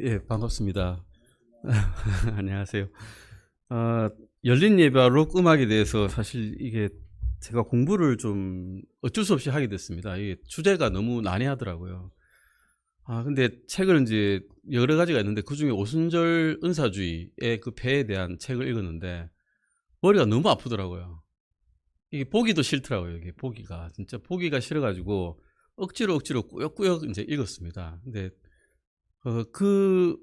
예, 반갑습니다. 안녕하세요. 열린 예배와 록 음악에 대해서 사실 이게 제가 공부를 좀 어쩔 수 없이 하게 됐습니다. 이게 주제가 너무 난해하더라고요. 근데 책을 이제 여러 가지가 있는데 그중에 오순절 은사주의의 그 배에 대한 책을 읽었는데 머리가 너무 아프더라고요. 이게 보기도 싫더라고요. 이게 보기가. 진짜 보기가 싫어가지고 억지로 꾸역꾸역 이제 읽었습니다. 근데 그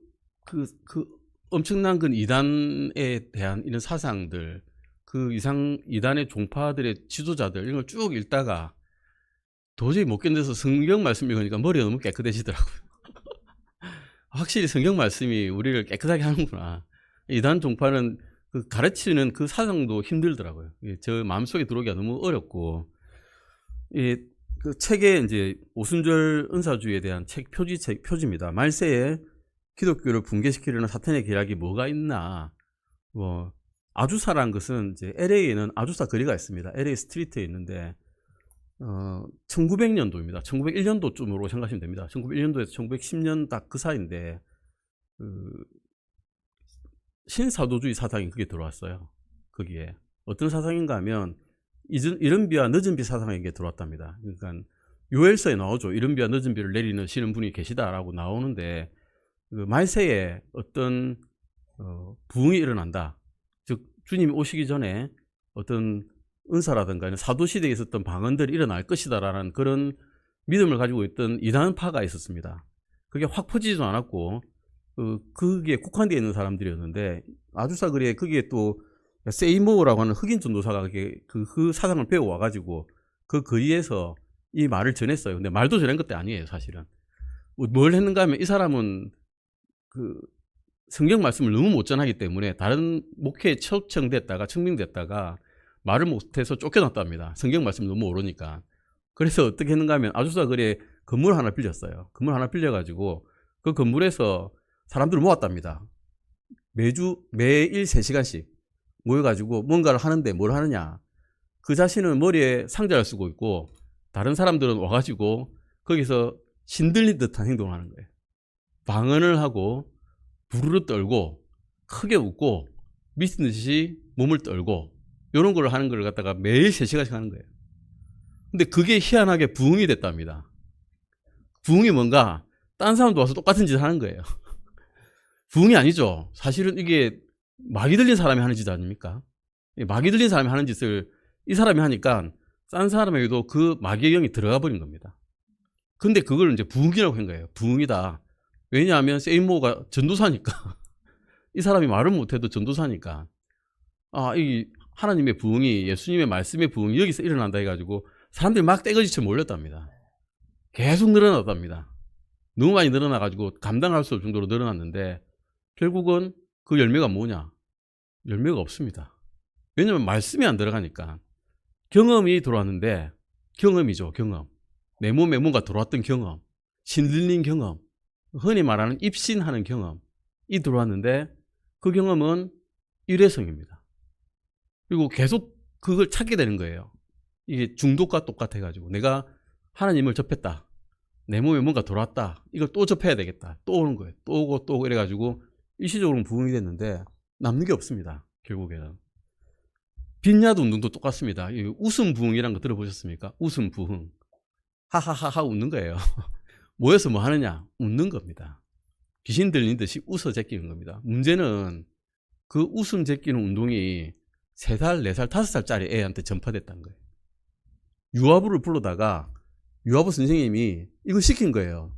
엄청난 그 이단에 대한 이런 사상들, 그 이단의 종파들의 지도자들, 이런 걸 쭉 읽다가 도저히 못 견뎌서 성경 말씀 읽으니까 머리가 너무 깨끗해지더라고요. 확실히 성경 말씀이 우리를 깨끗하게 하는구나. 이단 종파는 그 가르치는 그 사상도 힘들더라고요. 저 마음속에 들어오기가 너무 어렵고, 그 책에 이제 오순절 은사주의에 대한 책 표지입니다. 말세에 기독교를 붕괴시키려는 사탄의 계략이 뭐가 있나. 아주사라는 것은 이제 LA에는 아주사 거리가 있습니다. LA 스트리트에 있는데 1900년도입니다. 1901년도쯤으로 생각하시면 됩니다. 1901년도에서 1910년 딱 그 사이인데 신사도주의 사상이 그게 들어왔어요. 거기에 어떤 사상인가 하면 이른 비와 늦은 비 사상에게 들어왔답니다. 그러니까 요엘서에 나오죠. 이른 비와 늦은 비를 내리시는 분이 계시다라고 나오는데 그 말세에 어떤 부흥이 일어난다. 즉 주님이 오시기 전에 어떤 은사라든가 사도 시대에 있었던 방언들이 일어날 것이다라는 그런 믿음을 가지고 있던 이단파가 있었습니다. 그게 확 퍼지지도 않았고 그게 국한되어 있는 사람들이었는데 아주사 거리에 거기에 또 세이모어라고 하는 흑인 전도사가 그 사상을 배워와가지고 그 거리에서 이 말을 전했어요. 근데 말도 전한 것도 아니에요, 사실은. 뭘 했는가 하면 이 사람은 그 성경 말씀을 너무 못 전하기 때문에 다른 목회에 초청됐다가 청명됐다가 말을 못해서 쫓겨났답니다. 성경 말씀 너무 모르니까. 그래서 어떻게 했는가 하면 아주사 거리에 건물 하나 빌렸어요. 건물 하나 빌려가지고 그 건물에서 사람들을 모았답니다. 매일 3시간씩 모여가지고 뭔가를 하는데 뭘 하느냐. 그 자신은 머리에 상자를 쓰고 있고 다른 사람들은 와가지고 거기서 신들린 듯한 행동을 하는 거예요. 방언을 하고 부르르 떨고 크게 웃고 미친 듯이 몸을 떨고 이런 걸 하는 걸 갖다가 매일 3시간씩 하는 거예요. 근데 그게 희한하게 부흥이 됐답니다. 부흥이 뭔가 딴 사람도 와서 똑같은 짓을 하는 거예요. 부흥이 아니죠. 사실은 이게 마귀 들린 사람이 하는 짓 아닙니까? 마귀 들린 사람이 하는 짓을 이 사람이 하니까 딴 사람에게도 그 마귀의 영이 들어가 버린 겁니다. 근데 그걸 이제 부흥이라고 한 거예요. 부흥이다. 왜냐하면 세이모가 전도사니까. 이 사람이 말을 못해도 전도사니까. 이 하나님의 부흥이, 예수님의 말씀의 부흥이 여기서 일어난다 해가지고 사람들이 막 떼거지쳐 몰렸답니다. 계속 늘어났답니다. 너무 많이 늘어나가지고 감당할 수 없을 정도로 늘어났는데 결국은 그 열매가 뭐냐? 열매가 없습니다. 왜냐하면 말씀이 안 들어가니까. 경험이 들어왔는데, 경험이죠, 경험. 내 몸에 뭔가 들어왔던 경험, 신들린 경험, 흔히 말하는 입신하는 경험이 들어왔는데 그 경험은 일회성입니다. 그리고 계속 그걸 찾게 되는 거예요. 이게 중독과 똑같아가지고 내가 하나님을 접했다. 내 몸에 뭔가 들어왔다. 이걸 또 접해야 되겠다. 또 오는 거예요. 또 오고 또 오고 이래가지고 일시적으로는 부흥이 됐는데 남는 게 없습니다. 결국에는. 빈야드 운동도 똑같습니다. 웃음 부흥이라는 거 들어보셨습니까? 웃음 부흥. 하하하하 웃는 거예요. 모여서 뭐 하느냐? 웃는 겁니다. 귀신 들린 듯이 웃어 제끼는 겁니다. 문제는 그 웃음 제끼는 운동이 3살, 4살, 5살짜리 애한테 전파됐다는 거예요. 유아부를 불러다가 유아부 선생님이 이거 시킨 거예요.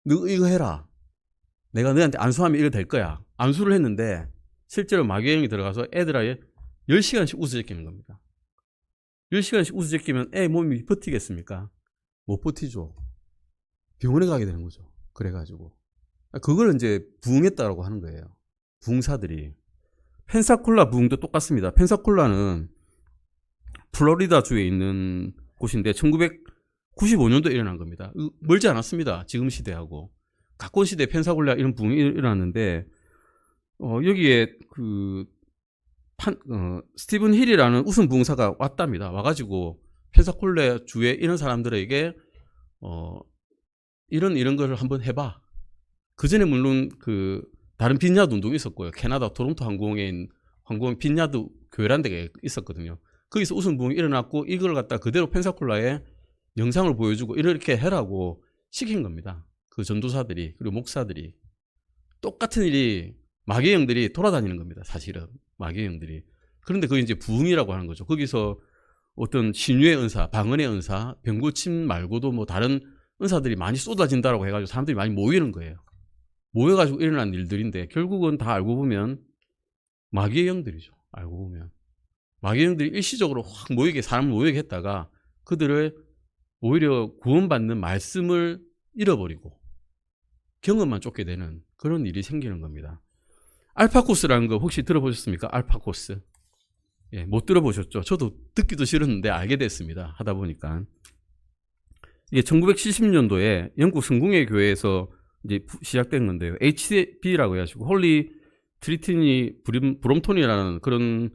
너 이거 해라. 내가 너한테 안수하면 이거 될 거야. 안수를 했는데 실제로 마귀의 영이 들어가서 애들에게 10시간씩 웃어 제끼는 겁니다. 10시간씩 웃어 제끼면 애 몸이 버티겠습니까? 못 버티죠. 병원에 가게 되는 거죠. 그래가지고 그걸 이제 부흥했다라고 하는 거예요. 부흥사들이. 펜사콜라 부흥도 똑같습니다. 펜사콜라는 플로리다 주에 있는 곳인데 1995년도에 일어난 겁니다. 멀지 않았습니다. 지금 시대하고. 가까운 시대에 펜사콜라 이런 부흥이 일어났는데 여기에 스티븐 힐이라는 우승 부흥사가 왔답니다. 와가지고 펜사콜라 주에 이런 사람들에게 이런 거를 한번 해봐. 그 전에 물론 그 다른 빈야드 운동이 있었고요. 캐나다 토론토 항공에 있는 항공 빈야드 교회라는 데가 있었거든요. 거기서 우승 부흥이 일어났고 이걸 갖다 그대로 펜사콜라에 영상을 보여주고 이렇게 해라고 시킨 겁니다. 그 전도사들이 그리고 목사들이. 똑같은 일이 마귀의 영들이 돌아다니는 겁니다. 사실은 마귀의 영들이. 그런데 그게 이제 부흥이라고 하는 거죠. 거기서 어떤 신유의 은사, 방언의 은사, 병고침 말고도 뭐 다른 은사들이 많이 쏟아진다라고 해가지고 사람들이 많이 모이는 거예요. 모여가지고 일어난 일들인데 결국은 다 알고 보면 마귀의 영들이죠. 알고 보면 마귀의 영들이 일시적으로 확 모이게 사람을 모이게 했다가 그들을 오히려 구원받는 말씀을 잃어버리고 경험만 쫓게 되는 그런 일이 생기는 겁니다. 알파코스라는 거 혹시 들어보셨습니까? 알파코스. 예, 못 들어보셨죠? 저도 듣기도 싫었는데 알게 됐습니다. 하다 보니까. 이게 1970년도에 영국 성공회 교회에서 이제 시작된 건데요. HB라고 해가지고 홀리 트리티니 브롬톤이라는 그런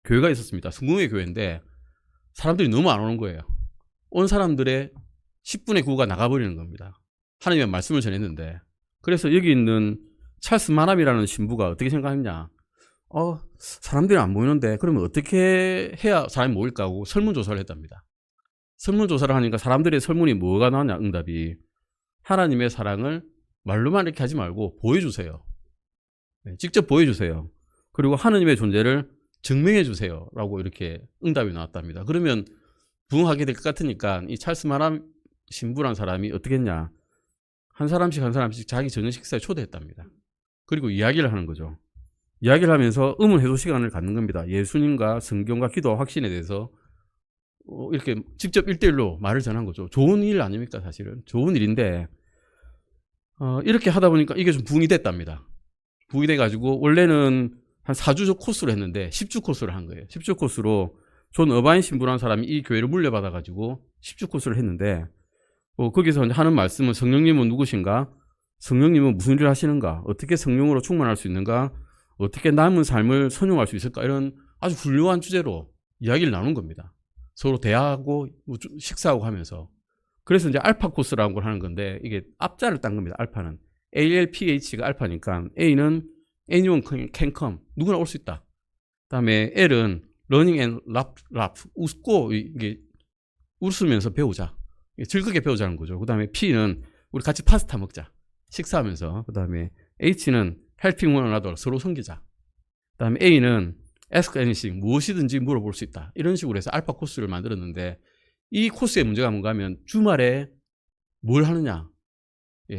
교회가 있었습니다. 성공회 교회인데 사람들이 너무 안 오는 거예요. 온 사람들의 10분의 9가 나가버리는 겁니다. 하나님의 말씀을 전했는데. 그래서 여기 있는 찰스 마남이라는 신부가 어떻게 생각했냐. 사람들이 안 모이는데 그러면 어떻게 해야 사람이 모일까 하고 설문조사를 했답니다. 설문조사를 하니까 사람들의 설문이 뭐가 나왔냐. 응답이 하나님의 사랑을 말로만 이렇게 하지 말고 보여주세요. 직접 보여주세요. 그리고 하나님의 존재를 증명해 주세요 라고 이렇게 응답이 나왔답니다. 그러면 부흥하게 될 것 같으니까 이 찰스 마남 신부란 사람이 어떻게 했냐. 한 사람씩 자기 저녁 식사에 초대했답니다. 그리고 이야기를 하는 거죠. 이야기를 하면서 의문 해소 시간을 갖는 겁니다. 예수님과 성경과 기도와 확신에 대해서 이렇게 직접 1대1로 말을 전한 거죠. 좋은 일 아닙니까 사실은. 좋은 일인데 이렇게 하다 보니까 이게 좀 부흥이 됐답니다. 부흥이 돼가지고 원래는 한 4주 코스로 했는데 10주 코스를 한 거예요. 10주 코스로 존 어바인 신부라는 사람이 이 교회를 물려받아가지고 10주 코스를 했는데 거기서 하는 말씀은 성령님은 누구신가? 성령님은 무슨 일을 하시는가? 어떻게 성령으로 충만할 수 있는가? 어떻게 남은 삶을 선용할 수 있을까? 이런 아주 훌륭한 주제로 이야기를 나눈 겁니다. 서로 대화하고 식사하고 하면서. 그래서 이제 알파 코스라고 걸 하는 건데 이게 앞자를 딴 겁니다. 알파는. ALPH가 알파니까 A는 anyone can come. 누구나 올 수 있다. 그다음에 L은 learning and laugh. 웃고 이게 웃으면서 배우자. 즐겁게 배우자는 거죠. 그다음에 P는 우리 같이 파스타 먹자. 식사하면서. 그다음에 H는 helping one another. 서로 섬기자. 그다음에 A는 ask anything. 무엇이든지 물어볼 수 있다. 이런 식으로 해서 알파 코스를 만들었는데 이 코스의 문제가 뭔가 하면 주말에 뭘 하느냐.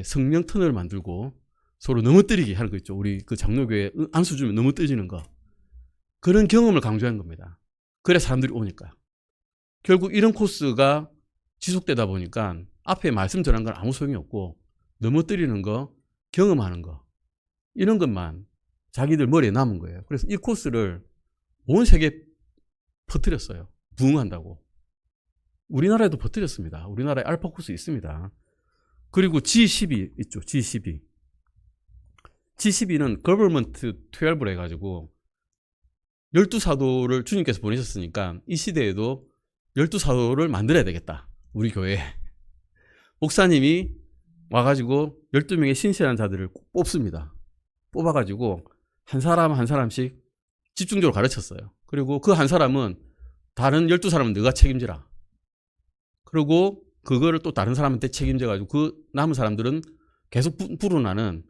성령 터널을 만들고 서로 넘어뜨리기 하는 거 있죠. 우리 그 장로교회 안수 주면 넘어뜨리는 거. 그런 경험을 강조한 겁니다. 그래 사람들이 오니까. 결국 이런 코스가 지속되다 보니까 앞에 말씀 전한 건 아무 소용이 없고 넘어뜨리는 거, 경험하는 거 이런 것만 자기들 머리에 남은 거예요. 그래서 이 코스를 온 세계에 퍼뜨렸어요. 부흥한다고. 우리나라에도 퍼뜨렸습니다. 우리나라에 알파 코스 있습니다. 그리고 G12 있죠. G12. G12는 Government 12를 해가지고 12사도를 주님께서 보내셨으니까 이 시대에도 12사도를 만들어야 되겠다. 우리 교회에. 목사님이 와가지고 12명의 신실한 자들을 뽑습니다. 뽑아가지고 한 사람 한 사람씩 집중적으로 가르쳤어요. 그리고 그 한 사람은 다른 12사람은 너가 책임지라. 그리고 그거를 또 다른 사람한테 책임져가지고 그 남은 사람들은 계속 불어나는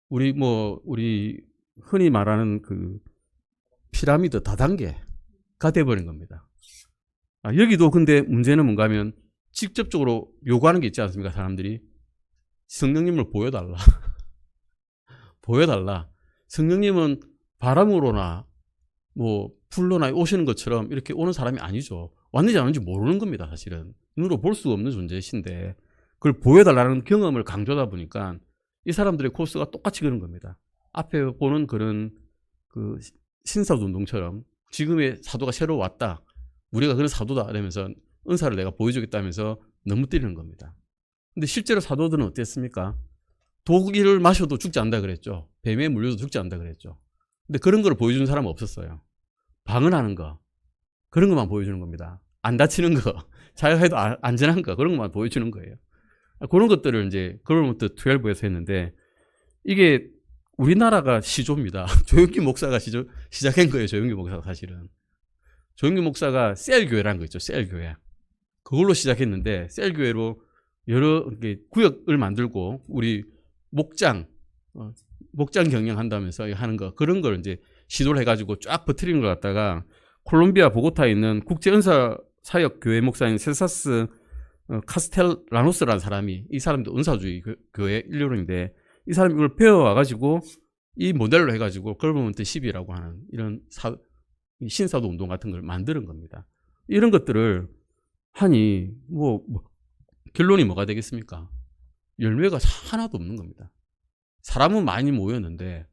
우리 흔히 말하는 그 피라미드 다단계가 돼버린 겁니다. 여기도 근데 문제는 뭔가 하면 직접적으로 요구하는 게 있지 않습니까? 사람들이 성령님을 보여달라. 보여달라. 성령님은 바람으로나 불로나 오시는 것처럼 이렇게 오는 사람이 아니죠. 왔는지 안 왔는지 모르는 겁니다. 사실은 눈으로 볼 수 없는 존재이신데 그걸 보여달라는 경험을 강조하다 보니까 이 사람들의 코스가 똑같이 그런 겁니다. 앞에 보는 그런 그 신사도 운동처럼 지금의 사도가 새로 왔다. 우리가 그런 사도다. 이러면서 은사를 내가 보여주겠다면서 넘어뜨리는 겁니다. 근데 실제로 사도들은 어땠습니까? 독일을 마셔도 죽지 않는다 그랬죠. 뱀에 물려도 죽지 않는다 그랬죠. 근데 그런 걸 보여주는 사람은 없었어요. 방언하는 거. 그런 것만 보여주는 겁니다. 안 다치는 거. 자기가 해도 안전한 거. 그런 것만 보여주는 거예요. 그런 것들을 이제 Government 12에서 했는데 이게 우리나라가 시조입니다. 조영기 목사가 시작한 거예요. 조영기 목사가 사실은. 조영기 목사가 셀교회라는 거 있죠. 셀교회. 그걸로 시작했는데 셀교회로 여러 구역을 만들고 우리 목장 경영한다면서 하는 거 그런 걸 이제 시도를 해가지고 쫙 버티는 걸 갖다가 콜롬비아 보고타에 있는 국제은사 사역교회 목사인 세사스 카스텔라노스라는 사람이, 이 사람도 은사주의 교회 일류론인데 이 사람이 이걸 배워와가지고 이 모델로 해가지고 걸버먼트 10이라고 하는 이런 신사도 운동 같은 걸 만드는 겁니다. 이런 것들을 하니 결론이 뭐가 되겠습니까? 열매가 하나도 없는 겁니다. 사람은 많이 모였는데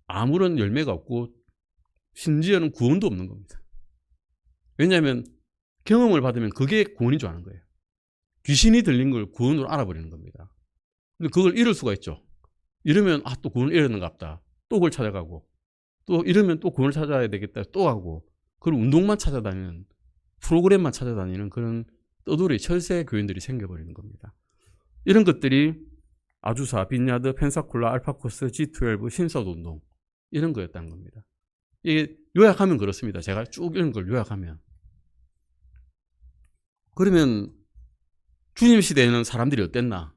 아무런 열매가 없고 심지어는 구원도 없는 겁니다. 왜냐하면 경험을 받으면 그게 구원인 줄 아는 거예요. 귀신이 들린 걸 구원으로 알아버리는 겁니다. 근데 그걸 잃을 수가 있죠. 이러면 또 구원을 잃었는갑다. 또 그걸 찾아가고 또 이러면 또 구원을 찾아야 되겠다. 또 하고 그런 운동만 찾아다니는, 프로그램만 찾아다니는 그런 떠돌이 철새 교인들이 생겨버리는 겁니다. 이런 것들이 아주사, 빈야드, 펜사콜라, 알파코스, G12, 신사도운동 이런 거였다는 겁니다. 이게 요약하면 그렇습니다. 제가 쭉 이런 걸 요약하면. 그러면 주님 시대에는 사람들이 어땠나?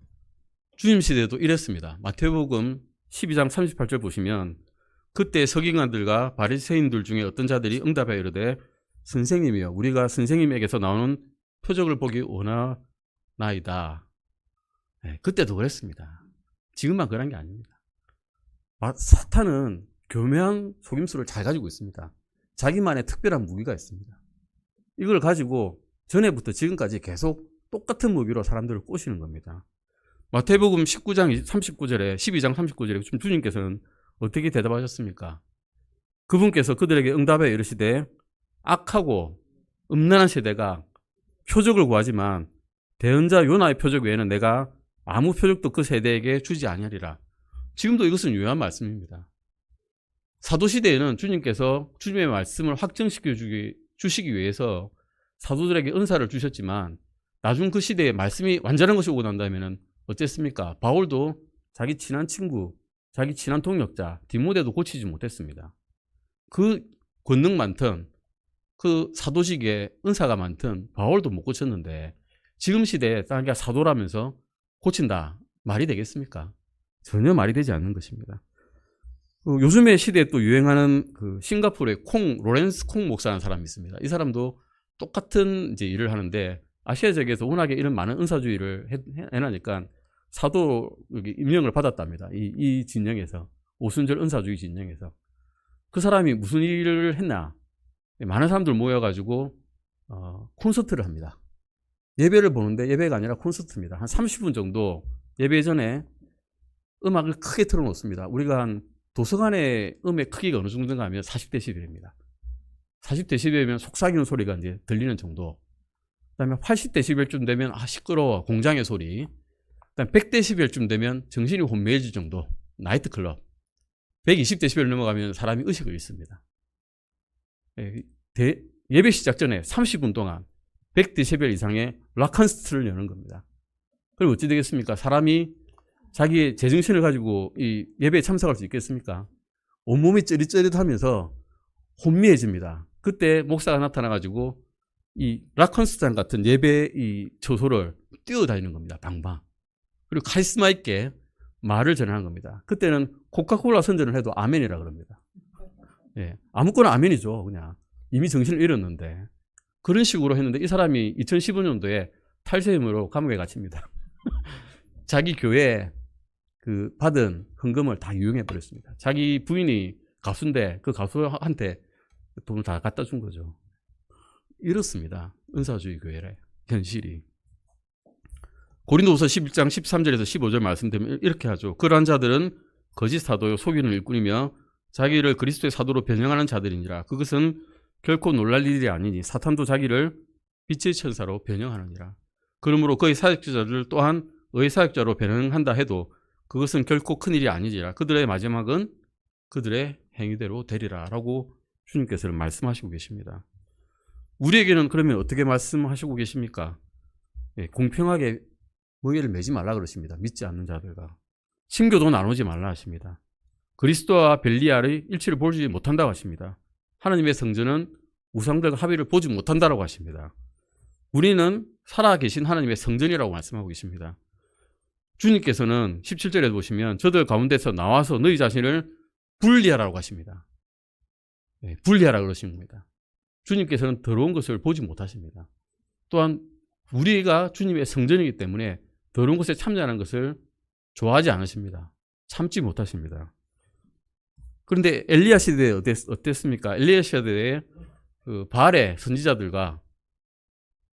주님 시대도 이랬습니다. 마태복음 12장 38절 보시면 그때 서기관들과 바리새인들 중에 어떤 자들이 응답하여 이르되 선생님이여 우리가 선생님에게서 나오는 표적을 보기 원하나이다. 네, 그때도 그랬습니다. 지금만 그런 게 아닙니다. 사탄은 교묘한 속임수를 잘 가지고 있습니다. 자기만의 특별한 무기가 있습니다. 이걸 가지고 전에부터 지금까지 계속 똑같은 무기로 사람들을 꼬시는 겁니다. 마태복음 19장 39절에 12장 39절에 주님께서는 어떻게 대답하셨습니까? 그분께서 그들에게 응답해 이르시되 악하고 음란한 세대가 표적을 구하지만 대언자 요나의 표적 외에는 내가 아무 표적도 그 세대에게 주지 아니하리라. 지금도 이것은 유효한 말씀입니다. 사도시대에는 주님께서 주님의 말씀을 확증시켜 주시기 위해서 사도들에게 은사를 주셨지만 나중 그 시대에 말씀이 완전한 것이 오고 난다면 어땠습니까? 바울도 자기 친한 친구, 자기 친한 동역자 디모데도 고치지 못했습니다. 그 권능 많던 그 사도직에 은사가 많던 바울도 못 고쳤는데 지금 시대에 자기가 사도라면서 고친다 말이 되겠습니까? 전혀 말이 되지 않는 것입니다. 요즘의 시대에 또 유행하는 그 싱가포르의 로렌스 콩 목사라는 사람이 있습니다. 이 사람도 똑같은 이제 일을 하는데 아시아 지역에서 워낙에 이런 많은 은사주의를 해놔니까 사도 임명을 받았답니다. 이 진영에서 오순절 은사주의 진영에서 그 사람이 무슨 일을 했나? 많은 사람들 모여가지고 콘서트를 합니다. 예배를 보는데 예배가 아니라 콘서트입니다. 한 30분 정도 예배 전에 음악을 크게 틀어놓습니다. 우리가 한 도서관의 음의 크기가 어느 정도인가 하면 40데시벨입니다. 40데시벨이면 속삭이는 소리가 이제 들리는 정도. 그다음에 80데시벨쯤 되면 시끄러워 공장의 소리. 그다음에 100데시벨쯤 되면 정신이 혼미해질 정도 나이트클럽. 120데시벨 넘어가면 사람이 의식을 잃습니다. 예배 시작 전에 30분 동안 100데시벨 이상의 락콘서트를 여는 겁니다. 그럼 어찌 되겠습니까? 사람이 자기의 제정신을 가지고 이 예배에 참석할 수 있겠습니까? 온몸이 쩌릿쩌릿하면서 혼미해집니다. 그때 목사가 나타나가지고 이 락콘서트 같은 예배 이 처소를 뛰어다니는 겁니다. 방방. 그리고 카리스마 있게 말을 전하는 겁니다. 그때는 코카콜라 선전을 해도 아멘이라 그럽니다. 예, 아무거나 아멘이죠. 그냥 이미 정신을 잃었는데 그런 식으로 했는데 이 사람이 2015년도에 탈세임으로 감옥에 갇힙니다. 자기 교회에 그 받은 헌금을 다 유용해 버렸습니다. 자기 부인이 가수인데 그 가수한테 돈을 다 갖다 준 거죠. 이렇습니다. 은사주의 교회의 현실이. 고린도후서 11장 13절에서 15절 말씀드리면 이렇게 하죠. 그러한 자들은 거짓 사도요 속이는 일꾼이며 자기를 그리스도의 사도로 변형하는 자들이니라. 그것은 결코 놀랄 일이 아니니 사탄도 자기를 빛의 천사로 변형하느니라. 그러므로 그의 사역자들 또한 의의 사역자로 변형한다 해도 그것은 결코 큰 일이 아니지라. 그들의 마지막은 그들의 행위대로 되리라 라고 주님께서는 말씀하시고 계십니다. 우리에게는 그러면 어떻게 말씀하시고 계십니까? 예, 공평하게 모의를 매지 말라 그러십니다. 믿지 않는 자들과. 친교도 나누지 말라 하십니다. 그리스도와 벨리알의 일치를 보지 못한다고 하십니다. 하나님의 성전은 우상들과 합의를 보지 못한다고 하십니다. 우리는 살아계신 하나님의 성전이라고 말씀하고 계십니다. 주님께서는 17절에 보시면 저들 가운데서 나와서 너희 자신을 분리하라고 하십니다. 네, 분리하라 그러신 겁니다. 주님께서는 더러운 것을 보지 못하십니다. 또한 우리가 주님의 성전이기 때문에 더러운 것에 참여하는 것을 좋아하지 않으십니다. 참지 못하십니다. 그런데 엘리야 시대에 어땠습니까? 엘리야 시대에 그 바알의 선지자들과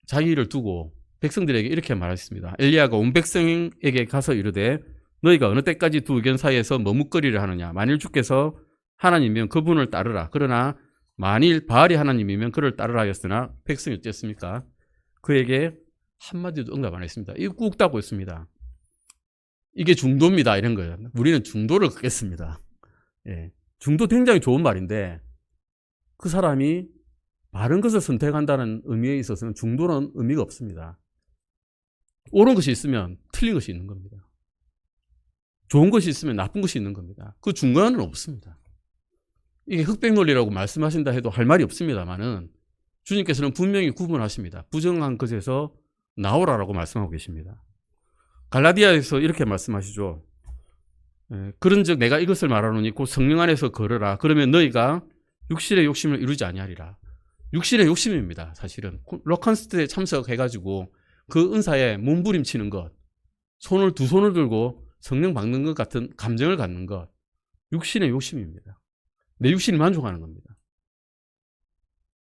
자기를 두고 백성들에게 이렇게 말했습니다. 엘리야가 온 백성에게 가서 이르되 너희가 어느 때까지 두 의견 사이에서 머뭇거리를 하느냐. 만일 주께서 하나님이면 그분을 따르라. 그러나 만일 바알이 하나님이면 그를 따르라 하였으나 백성이 어땠습니까? 그에게 한마디도 응답 안 했습니다. 이거 꾹 닫고 있습니다. 이게 중도입니다. 이런 거예요. 우리는 중도를 긋겠습니다. 예. 중도 굉장히 좋은 말인데 그 사람이 바른 것을 선택한다는 의미에 있어서는 중도는 의미가 없습니다. 옳은 것이 있으면 틀린 것이 있는 겁니다. 좋은 것이 있으면 나쁜 것이 있는 겁니다. 그 중간은 없습니다. 이게 흑백 논리라고 말씀하신다 해도 할 말이 없습니다만은 주님께서는 분명히 구분하십니다. 부정한 것에서 나오라라고 말씀하고 계십니다. 갈라디아에서 이렇게 말씀하시죠. 그런즉 내가 이것을 말하노니 곧 성령 안에서 걸으라. 그러면 너희가 육신의 욕심을 이루지 아니하리라. 육신의 욕심입니다. 사실은 로컨스트에 참석해가지고 그 은사에 몸부림치는 것, 두 손을 들고 성령 받는 것 같은 감정을 갖는 것, 육신의 욕심입니다. 내 육신이 만족하는 겁니다.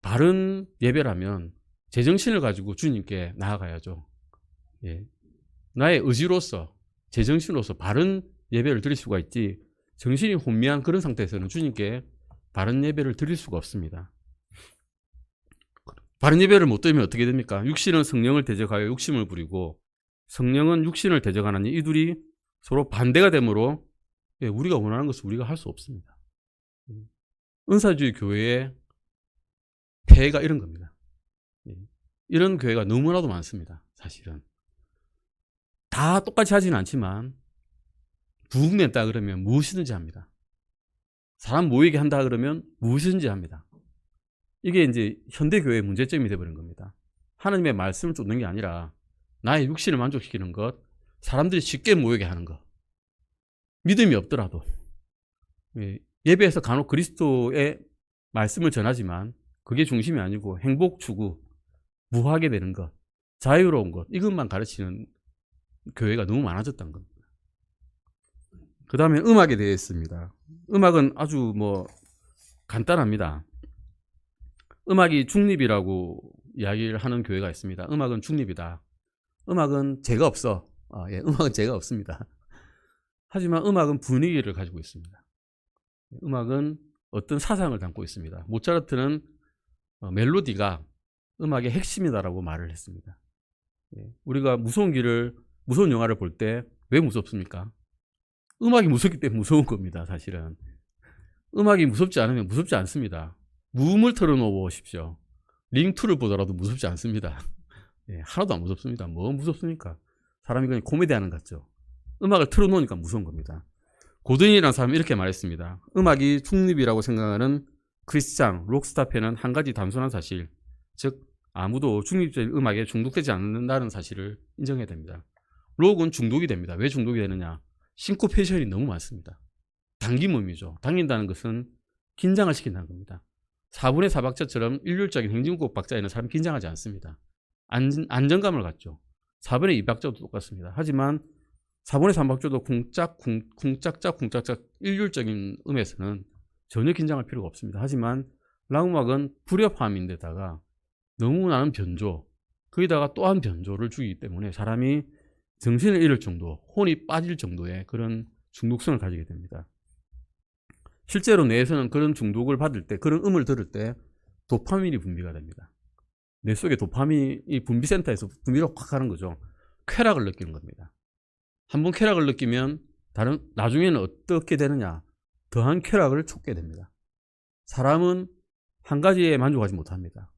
바른 예배라면 제정신을 가지고 주님께 나아가야죠. 예. 나의 의지로서 제정신으로서 바른 예배를 드릴 수가 있지 정신이 혼미한 그런 상태에서는 주님께 바른 예배를 드릴 수가 없습니다. 바른 예배를 못 드리면 어떻게 됩니까? 육신은 성령을 대적하여 욕심을 부리고 성령은 육신을 대적하나니 이 둘이 서로 반대가 되므로 우리가 원하는 것을 우리가 할 수 없습니다. 은사주의 교회의 폐해가 이런 겁니다. 이런 교회가 너무나도 많습니다. 사실은 다 똑같이 하지는 않지만 부흥된다 그러면 무엇이든지 합니다. 사람 모이게 한다 그러면 무엇이든지 합니다. 이게 이제 현대교회의 문제점이 되어버린 겁니다. 하나님의 말씀을 쫓는 게 아니라 나의 육신을 만족시키는 것, 사람들이 쉽게 모이게 하는 것, 믿음이 없더라도 예배에서 간혹 그리스도의 말씀을 전하지만 그게 중심이 아니고 행복 추구, 무하게 되는 것, 자유로운 것, 이것만 가르치는 교회가 너무 많아졌다는 겁니다. 그 다음에 음악에 대해 있습니다. 음악은 아주 간단합니다. 음악이 중립이라고 이야기를 하는 교회가 있습니다. 음악은 중립이다. 음악은 죄가 없어. 음악은 죄가 없습니다. 하지만 음악은 분위기를 가지고 있습니다. 음악은 어떤 사상을 담고 있습니다. 모차르트는 멜로디가 음악의 핵심이다라고 말을 했습니다. 우리가 무서운 영화를 볼 때 왜 무섭습니까? 음악이 무섭기 때문에 무서운 겁니다. 사실은 음악이 무섭지 않으면 무섭지 않습니다. 무음을 틀어놓으십시오. 링2를 보더라도 무섭지 않습니다. 하나도 안 무섭습니다. 뭐 무섭습니까? 사람이 그냥 코미디 하는 것 같죠. 음악을 틀어놓으니까 무서운 겁니다. 고든이라는 사람이 이렇게 말했습니다. 음악이 중립이라고 생각하는 크리스찬, 록스타팬은 한 가지 단순한 사실, 즉 아무도 중립적인 음악에 중독되지 않는다는 사실을 인정해야 됩니다. 록은 중독이 됩니다. 왜 중독이 되느냐? 싱코페이션이 너무 많습니다. 당김음이죠. 당긴다는 것은 긴장을 시킨다는 겁니다. 4분의 4박자처럼 일률적인 행진곡 박자에는 사람이 긴장하지 않습니다. 안정감을 갖죠. 4분의 2박자도 똑같습니다. 하지만 4분의 3박자도 쿵짝짝 쿵짝짝 일률적인 음에서는 전혀 긴장할 필요가 없습니다. 하지만 락음악은 불협화음인데다가 너무 나는 변조, 거기다가 또한 변조를 주기 때문에 사람이 정신을 잃을 정도, 혼이 빠질 정도의 그런 중독성을 가지게 됩니다. 실제로 뇌에서는 그런 중독을 받을 때, 그런 음을 들을 때 도파민이 분비가 됩니다. 뇌 속에 도파민이 분비센터에서 분비를 확 하는 거죠. 쾌락을 느끼는 겁니다. 한번 쾌락을 느끼면 나중에는 어떻게 되느냐? 더한 쾌락을 쫓게 됩니다. 사람은 한 가지에 만족하지 못합니다.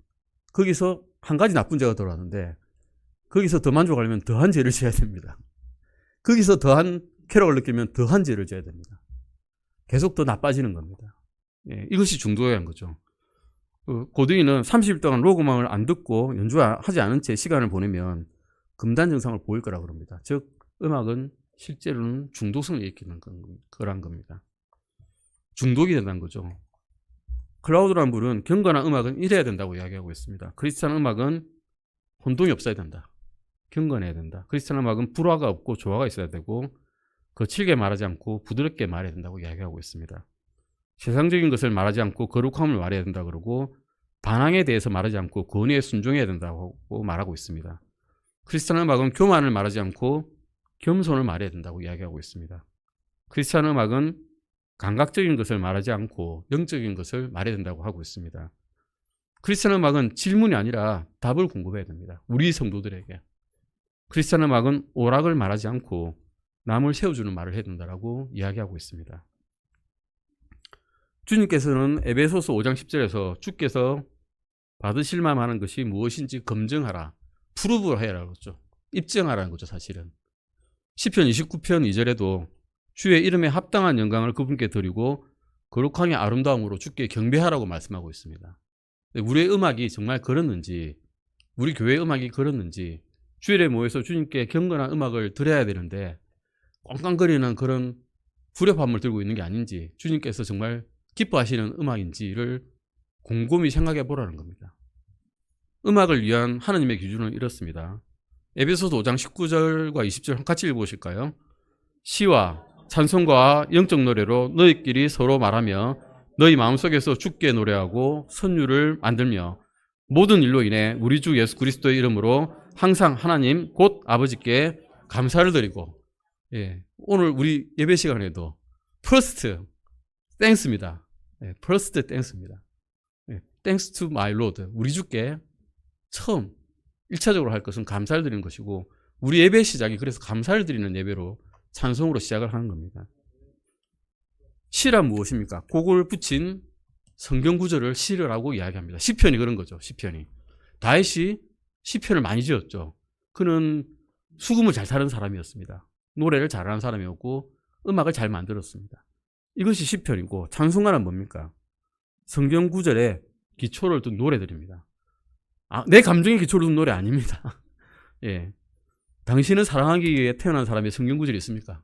거기서 한 가지 나쁜 죄가 들어왔는데 거기서 더 만족하려면 더한 죄를 지어야 됩니다. 거기서 더한 쾌락을 느끼면 더한 죄를 져야 됩니다. 계속 더 나빠지는 겁니다. 예, 이것이 중독이라는 거죠. 고등이는 30일 동안 로그망을 안 듣고 연주하지 않은 채 시간을 보내면 금단 증상을 보일 거라고 합니다. 즉 음악은 실제로는 중독성을 일으키는 거란 겁니다. 중독이 된다는 거죠. 클라우드라는 분은 경건한 음악은 이래야 된다고 이야기하고 있습니다. 크리스찬 음악은 혼동이 없어야 된다. 경건해야 된다. 크리스찬 음악은 불화가 없고 조화가 있어야 되고 거칠게 말하지 않고 부드럽게 말해야 된다고 이야기하고 있습니다. 세상적인 것을 말하지 않고 거룩함을 말해야 된다 그러고 반항에 대해서 말하지 않고 권위에 순종해야 된다고 말하고 있습니다. 크리스찬 음악은 교만을 말하지 않고 겸손을 말해야 된다고 이야기하고 있습니다. 크리스찬 음악은 감각적인 것을 말하지 않고 영적인 것을 말해야 된다고 하고 있습니다. 크리스찬 음악은 질문이 아니라 답을 공급해야 됩니다. 우리 성도들에게. 크리스찬 음악은 오락을 말하지 않고 남을 세워주는 말을 해야 된다고 이야기하고 있습니다. 주님께서는 에베소서 5장 10절에서 주께서 받으실 만한 것이 무엇인지 검증하라. 프루브를 해라고 했죠. 입증하라는 거죠, 사실은. 시편 29편 2절에도 주의 이름에 합당한 영광을 그분께 드리고 거룩하게 아름다움으로 주께 경배하라고 말씀하고 있습니다. 우리의 음악이 정말 그렇는지, 우리 교회의 음악이 그렇는지, 주일에 모여서 주님께 경건한 음악을 드려야 되는데 꽝꽝거리는 그런 불협화음을 들고 있는 게 아닌지, 주님께서 정말 기뻐하시는 음악인지를 곰곰이 생각해 보라는 겁니다. 음악을 위한 하나님의 기준은 이렇습니다. 에베소서 5장 19절과 20절 같이 읽어보실까요? 시와 찬송가와 영적 노래로 너희끼리 서로 말하며 너희 마음속에서 주께 노래하고 선율을 만들며 모든 일로 인해 우리 주 예수 그리스도의 이름으로 항상 하나님 곧 아버지께 감사를 드리고, 예, 오늘 우리 예배 시간에도 first thanks입니다. 예, first thanks입니다. 예, thanks to my Lord. 우리 주께 처음 1차적으로 할 것은 감사를 드리는 것이고, 우리 예배 시작이 그래서 감사를 드리는 예배로 찬송으로 시작을 하는 겁니다. 시란 무엇입니까? 곡을 붙인 성경 구절을 시라고 이야기합니다. 시편이 그런 거죠. 시편이. 다윗이 시편을 많이 지었죠. 그는 수금을 잘 타는 사람이었습니다. 노래를 잘하는 사람이었고 음악을 잘 만들었습니다. 이것이 시편이고, 찬송가는 뭡니까? 성경 구절에 기초를 둔 노래들입니다. 내 감정에 기초를 둔 노래 아닙니다. 예. 당신은 사랑하기 위해 태어난 사람의 성경 구절이 있습니까?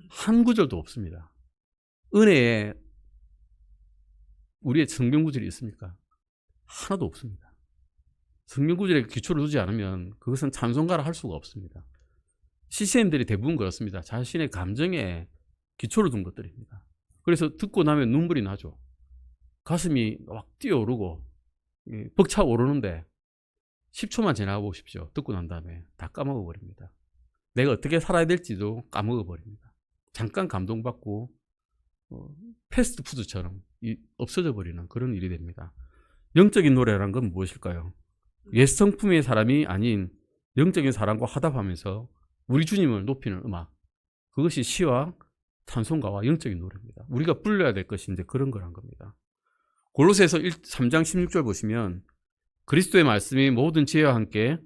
한 구절도 없습니다. 은혜에 우리의 성경 구절이 있습니까? 하나도 없습니다. 성경 구절에 기초를 두지 않으면 그것은 찬송가라 할 수가 없습니다. CCM들이 대부분 그렇습니다. 자신의 감정에 기초를 둔 것들입니다. 그래서 듣고 나면 눈물이 나죠. 가슴이 막 뛰어오르고 벅차오르는데 10초만 지나가 보십시오. 듣고 난 다음에 다 까먹어버립니다. 내가 어떻게 살아야 될지도 까먹어버립니다. 잠깐 감동받고 패스트푸드처럼 없어져 버리는 그런 일이 됩니다. 영적인 노래라는 건 무엇일까요? 옛 성품의 사람이 아닌 영적인 사람과 화답하면서 우리 주님을 높이는 음악, 그것이 시와 찬송가와 영적인 노래입니다. 우리가 불러야 될 것이 이제 그런 거란 겁니다. 골로새서 3장 16절 보시면 그리스도의 말씀이 모든 지혜와 함께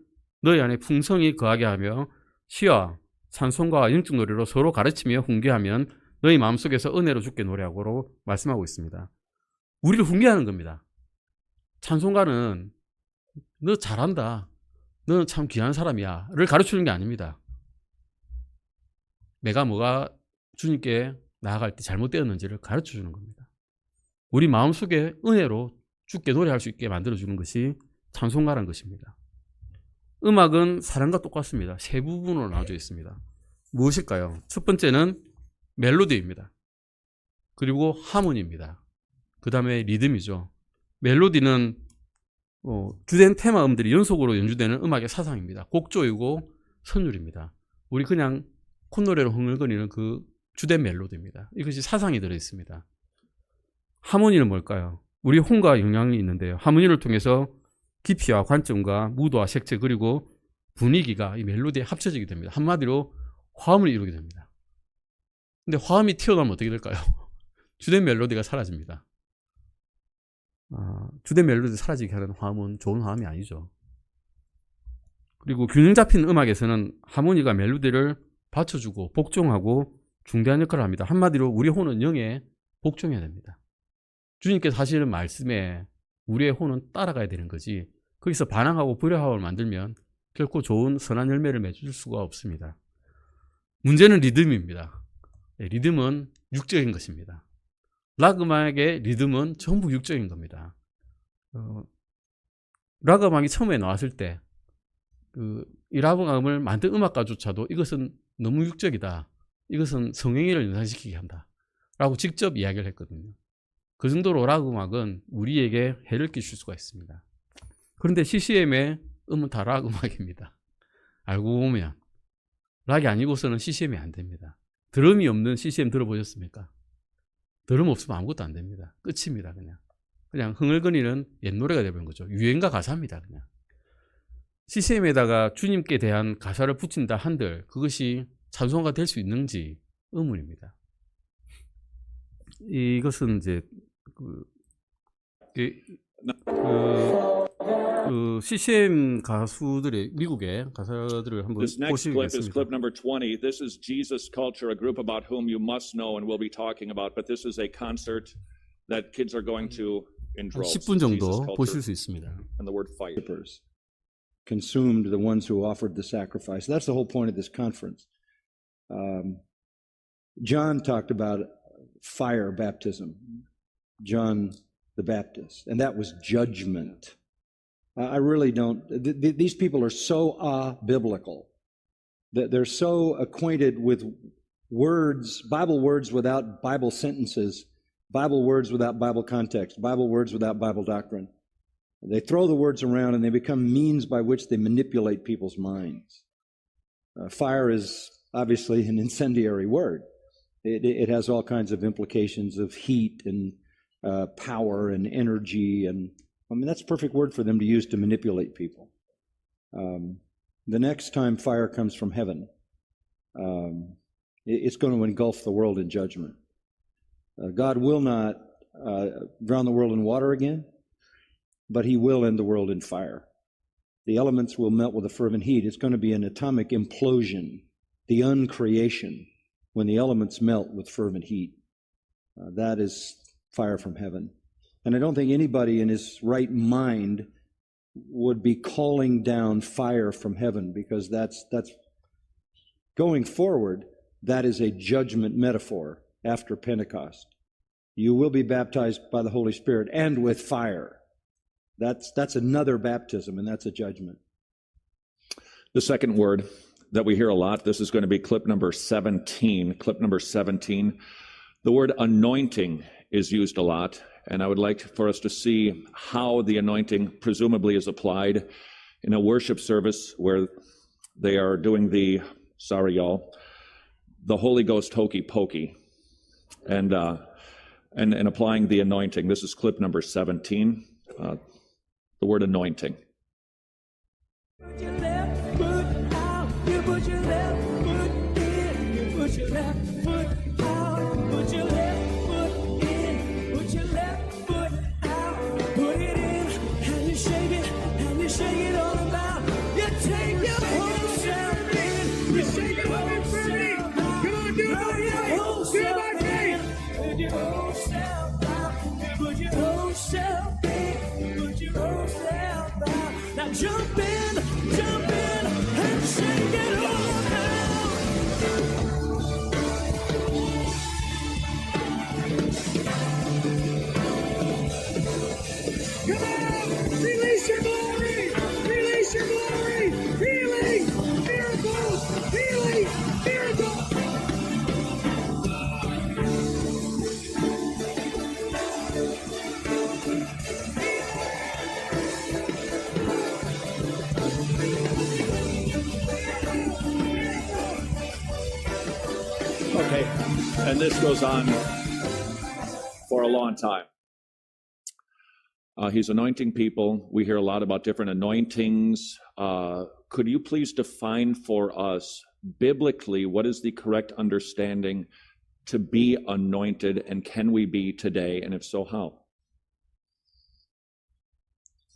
너희 안에 풍성히 거하게 하며 시와 찬송가와 영적 노래로 서로 가르치며 훈계하면 너희 마음속에서 은혜로 주께 노래하고로 말씀하고 있습니다. 우리를 훈계하는 겁니다. 찬송가는 너 잘한다, 너는 참 귀한 사람이야 를 가르치는 게 아닙니다. 내가 뭐가 주님께 나아갈 때 잘못되었는지를 가르쳐주는 겁니다. 우리 마음속에 은혜로 주께 노래할 수 있게 만들어주는 것이 찬송가라는 것입니다. 음악은 사랑과 똑같습니다. 세 부분으로 나눠져 있습니다. 무엇일까요? 첫 번째는 멜로디입니다. 그리고 하모니입니다. 그 다음에 리듬이죠. 멜로디는 주된 테마 음들이 연속으로 연주되는 음악의 사상입니다. 곡조이고 선율입니다. 우리 그냥 콧노래로 흥얼거리는 그 주된 멜로디입니다. 이것이 사상이 들어있습니다. 하모니는 뭘까요? 우리 혼과 영향이 있는데요. 하모니를 통해서 깊이와 관점과 무도와 색채 그리고 분위기가 이 멜로디에 합쳐지게 됩니다. 한마디로 화음을 이루게 됩니다. 근데 화음이 튀어나오면 어떻게 될까요? 주된 멜로디가 사라집니다. 주된 멜로디 사라지게 하는 화음은 좋은 화음이 아니죠. 그리고 균형 잡힌 음악에서는 하모니가 멜로디를 받쳐주고 복종하고 중대한 역할을 합니다. 한마디로 우리 혼은 영에 복종해야 됩니다. 주님께서 하시는 말씀에 우리의 혼은 따라가야 되는 거지, 거기서 반항하고 불협화음을 만들면 결코 좋은 선한 열매를 맺을 수가 없습니다. 문제는 리듬입니다. 리듬은 육적인 것입니다. 락 음악의 리듬은 전부 육적인 겁니다. 락 음악이 처음에 나왔을 때 이 락 음악을 만든 음악가조차도 이것은 너무 육적이다, 이것은 성행위를 연상시키게 한다 라고 직접 이야기를 했거든요. 그 정도로 락 음악은 우리에게 해를 끼칠 수가 있습니다. 그런데 CCM의 음은 다 락 음악입니다. 알고 보면 락이 아니고서는 CCM이 안 됩니다. 드럼이 없는 CCM 들어보셨습니까? 드럼 없으면 아무것도 안 됩니다. 끝입니다. 그냥 흥얼거리는 옛 노래가 되는 거죠. 유행가 가사입니다. 그냥 CCM에다가 주님께 대한 가사를 붙인다 한들 그것이 찬송가 될 수 있는지 의문입니다. 이것은 이제 CCM 가수들의 미국의 가사들을 한번 This next clip is 보시겠습니다. clip number 20. This is Jesus Culture, a group about whom you must know and we'll be talking about. But this is a concert that kids are going to in droves. 10분 정도 Jesus 보실 Culture 수 있습니다. and the word fight. Consumed the ones who offered the sacrifice. That's the whole point of this conference. John talked about fire baptism, John the Baptist, and that was judgment. I really don't, these people are so biblical, that they're so acquainted with words, Bible words without Bible sentences, Bible words without Bible context, Bible words without Bible doctrine. They throw the words around and they become means by which they manipulate people's minds. Fire is obviously an incendiary word. It has all kinds of implications of heat and power and energy, and I mean that's a perfect word for them to use to manipulate people. The next time fire comes from heaven, it's going to engulf the world in judgment. God will not drown the world in water again, but he will end the world in fire. The elements will melt with a fervent heat. It's going to be an atomic implosion, the uncreation, when the elements melt with fervent heat. That is fire from heaven. And I don't think anybody in his right mind would be calling down fire from heaven, because that's going forward, that is a judgment metaphor after Pentecost. You will be baptized by the Holy Spirit and with fire. That's another baptism, and that's a judgment. The second word that we hear a lot, this is going to be clip number 17. Clip number 17. The word anointing is used a lot, and I would like for us to see how the anointing presumably is applied in a worship service where they are doing the, sorry y'all, the Holy Ghost hokey pokey, and applying the anointing. This is clip number 17. The word anointing. Put your left foot out, you put your left foot in, you put your left foot out, put your left foot in, put your left foot out, put it in, and you shake it all about. You take your whole self in, you shake your whole self out. Come on, do it, man. Put your whole self out, you put your whole self in, put your whole self out. Now jump in, and shake it all out. Come on, release your glory, release your glory, healing, miracles, healing, miracles. Okay, and this goes on for a long time. He's anointing people. We hear a lot about different anointings. Could you please define for us, biblically, what is the correct understanding to be anointed, and can we be today, and if so, how?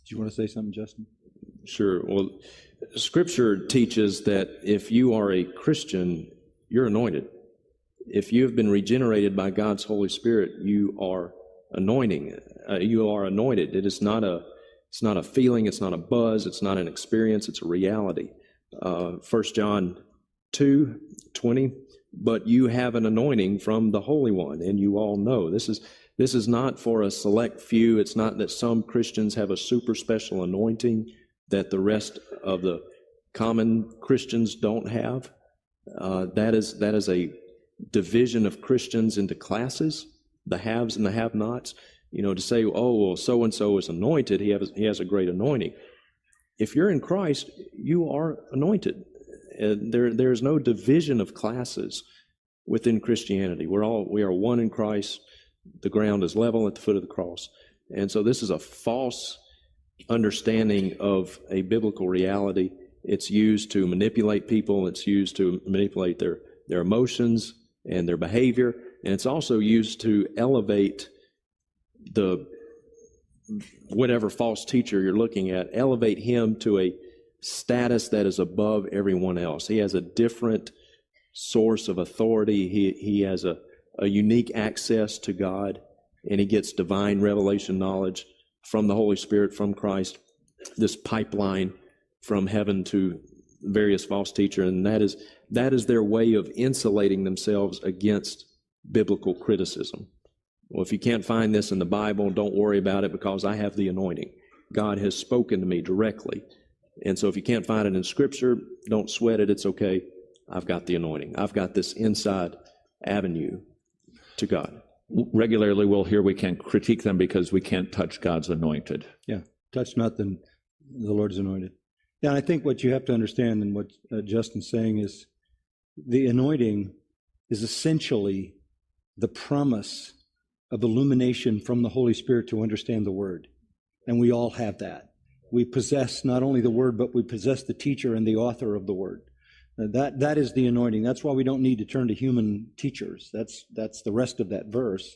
Do you want to say something, Justin? Sure. Well, Scripture teaches that if you are a Christian, you're anointed. If you have been regenerated by God's Holy Spirit, you are anointing. You are anointed. It's not a feeling. It's not a buzz. It's not an experience. It's a reality. 1 John 2:20. But you have an anointing from the Holy One, and you all know this is not for a select few. It's not that some Christians have a super special anointing that the rest of the common Christians don't have. That is a division of Christians into classes, the haves and the have-nots. To say, oh, well, so-and-so is anointed, he has a great anointing. If you're in Christ, you are anointed. There's no division of classes within Christianity. We are one in Christ. The ground is level at the foot of the cross. And so this is a false understanding of a biblical reality. It's used to manipulate people. It's used to manipulate their emotions and their behavior. And it's also used to elevate whatever false teacher you're looking at, elevate him to a status that is above everyone else. He has a different source of authority. He has a unique access to God, and he gets divine revelation knowledge from the Holy Spirit, from Christ, this pipeline from heaven to various false teachers, and that is their way of insulating themselves against biblical criticism. Well, if you can't find this in the Bible, don't worry about it, because I have the anointing. God has spoken to me directly. And so if you can't find it in Scripture, don't sweat it. It's okay. I've got the anointing. I've got this inside avenue to God. Regularly we'll hear we can't critique them because we can't touch God's anointed. Yeah, touch not the Lord's anointed. Yeah, and I think what you have to understand, and what Justin's saying, is the anointing is essentially the promise of illumination from the Holy Spirit to understand the Word. And we all have that. We possess not only the Word, but we possess the teacher and the author of the Word. That is the anointing. That's why we don't need to turn to human teachers. That's the rest of that verse.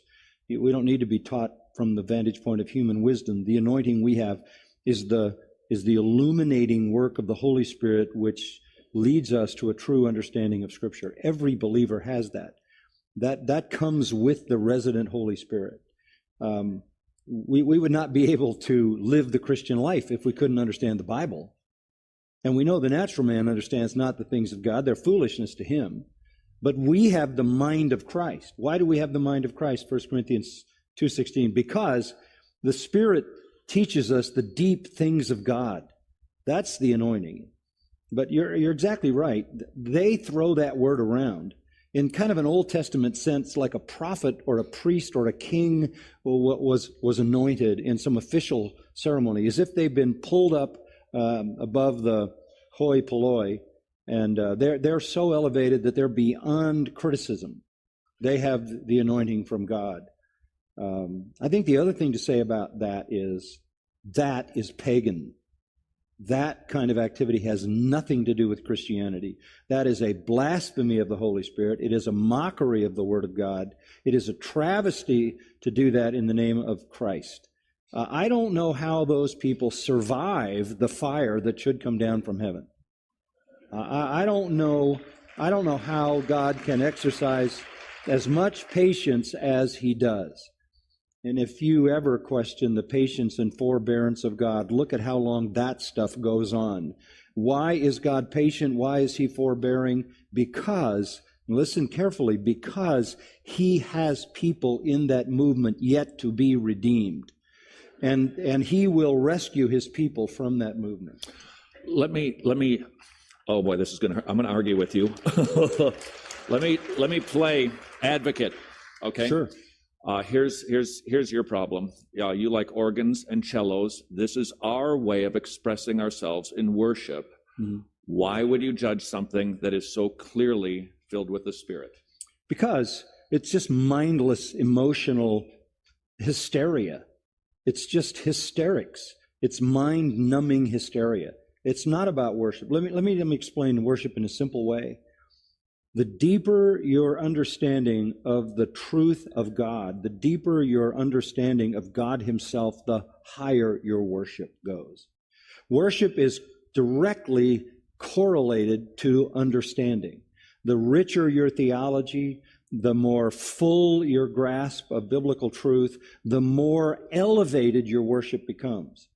We don't need to be taught from the vantage point of human wisdom. The anointing we have is the illuminating work of the Holy Spirit, which leads us to a true understanding of Scripture. Every believer has that. That comes with the resident Holy Spirit. We would not be able to live the Christian life if we couldn't understand the Bible. And we know the natural man understands not the things of God. They're foolishness to him. But we have the mind of Christ. Why do we have the mind of Christ? 1 Corinthians 2:16. Because the Spirit teaches us the deep things of God. That's the anointing. But you're exactly right. They throw that word around in kind of an Old Testament sense, like a prophet or a priest or a king was anointed in some official ceremony, as if they've been pulled up above the hoi polloi, and they're so elevated that they're beyond criticism. They have the anointing from God. I think the other thing to say about that is pagan. That kind of activity has nothing to do with Christianity. That is a blasphemy of the Holy Spirit. It is a mockery of the Word of God. It is a travesty to do that in the name of Christ. I don't know how those people survive the fire that should come down from heaven. I don't know how God can exercise as much patience as He does. And if you ever question the patience and forbearance of God, look at how long that stuff goes on. Why is God patient? Why is He forbearing? Because, listen carefully, because He has people in that movement yet to be redeemed. And He will rescue His people from that movement. Let me, oh boy, this is going to hurt. I'm going to argue with you. Let me play advocate, okay? Sure. Here's your problem. You like organs and cellos. This is our way of expressing ourselves in worship. Mm-hmm. Why would you judge something that is so clearly filled with the Spirit? Because it's just mindless emotional hysteria. It's just hysterics. It's mind-numbing hysteria. It's not about worship. Let me explain worship in a simple way. The deeper your understanding of the truth of God, the deeper your understanding of God Himself, the higher your worship goes. Worship is directly correlated to understanding. the richer your theology, the more full your grasp of biblical truth, the more elevated your worship becomes.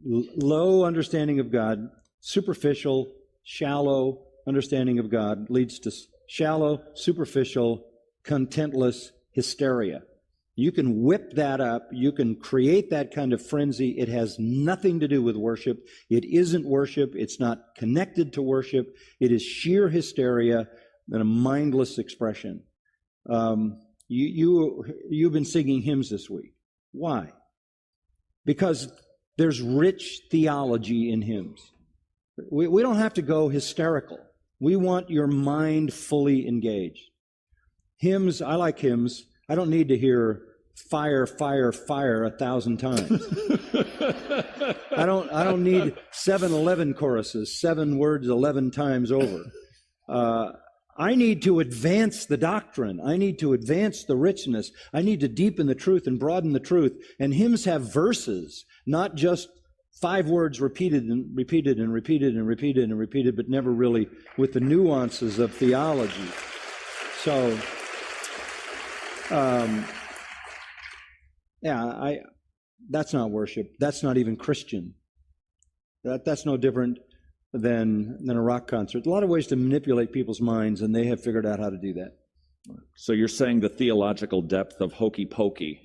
Low understanding of God, superficial, shallow understanding of God leads to shallow, superficial, contentless hysteria. You can whip that up. You can create that kind of frenzy. It has nothing to do with worship. It isn't worship. It's not connected to worship. It is sheer hysteria and a mindless expression. You've been singing hymns this week. Why? Because there's rich theology in hymns. We don't have to go hysterical. We want your mind fully engaged. Hymns, I like hymns. I don't need to hear fire, fire, fire 1,000 times. I don't need 7-11 choruses, 7 words 11 times over. I need to advance the doctrine. I need to advance the richness. I need to deepen the truth and broaden the truth. And hymns have verses, not just 5 words repeated and repeated and repeated and repeated and repeated, but never really with the nuances of theology. So, that's not worship. That's not even Christian. That's no different than a rock concert. A lot of ways to manipulate people's minds, and they have figured out how to do that. So you're saying the theological depth of hokey pokey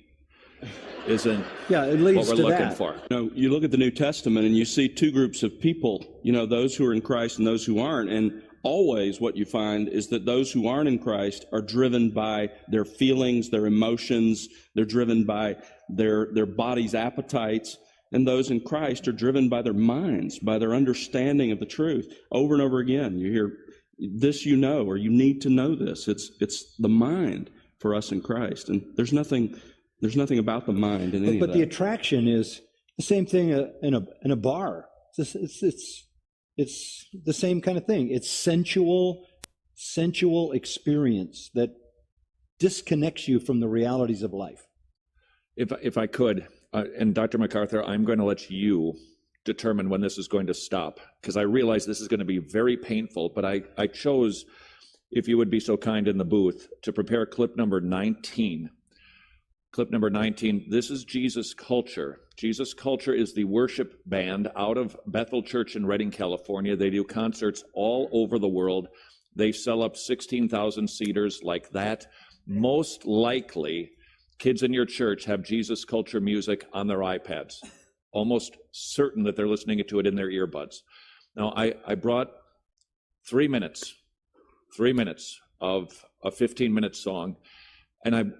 isn't it leads what we're to looking that. for? You look at the New Testament and you see 2 groups of people, those who are in Christ and those who aren't. And always what you find is that those who aren't in Christ are driven by their feelings, their emotions. They're driven by their body's appetites. And those in Christ are driven by their minds, by their understanding of the truth. Over and over again, you hear this, or you need to know this. It's the mind for us in Christ. And there's nothing about the mind in any of that. But the attraction is the same thing in a bar. It's the same kind of thing. It's sensual experience that disconnects you from the realities of life. If I could, and Dr. MacArthur, I'm going to let you determine when this is going to stop, because I realize this is going to be very painful, but I chose, if you would be so kind in the booth, to prepare clip number 19. Clip number 19, this is Jesus Culture. Jesus Culture is the worship band out of Bethel Church in Redding, California. They do concerts all over the world. They sell up 16,000 seaters like that. Most likely, kids in your church have Jesus Culture music on their iPads. Almost certain that they're listening to it in their earbuds. Now, I brought 3 minutes of a 15-minute song, and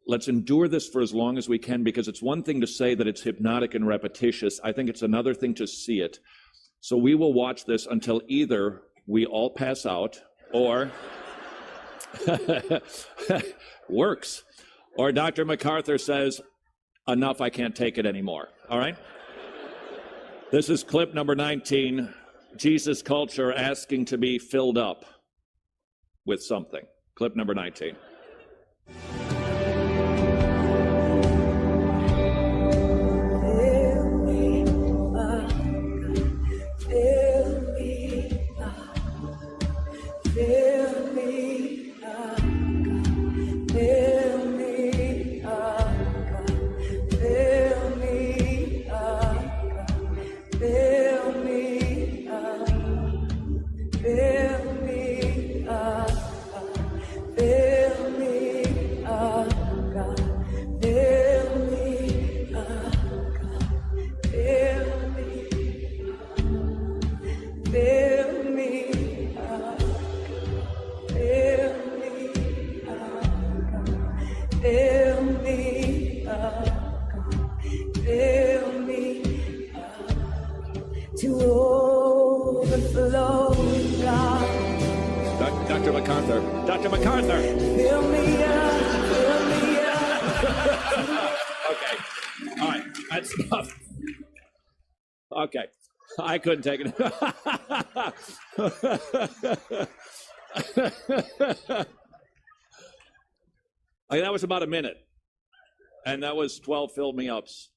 let's endure this for as long as we can, because it's one thing to say that it's hypnotic and repetitious. I think it's another thing to see it. So we will watch this until either we all pass out or works, or Dr. MacArthur says, enough, I can't take it anymore. All right? This is clip number 19, Jesus Culture asking to be filled up with something. Clip number 19. Dr. MacArthur. Dr. MacArthur. Fill me up, fill me up. Okay. All right. That's enough. Okay. I couldn't take it. That was about a minute. And that was 12 fill me ups.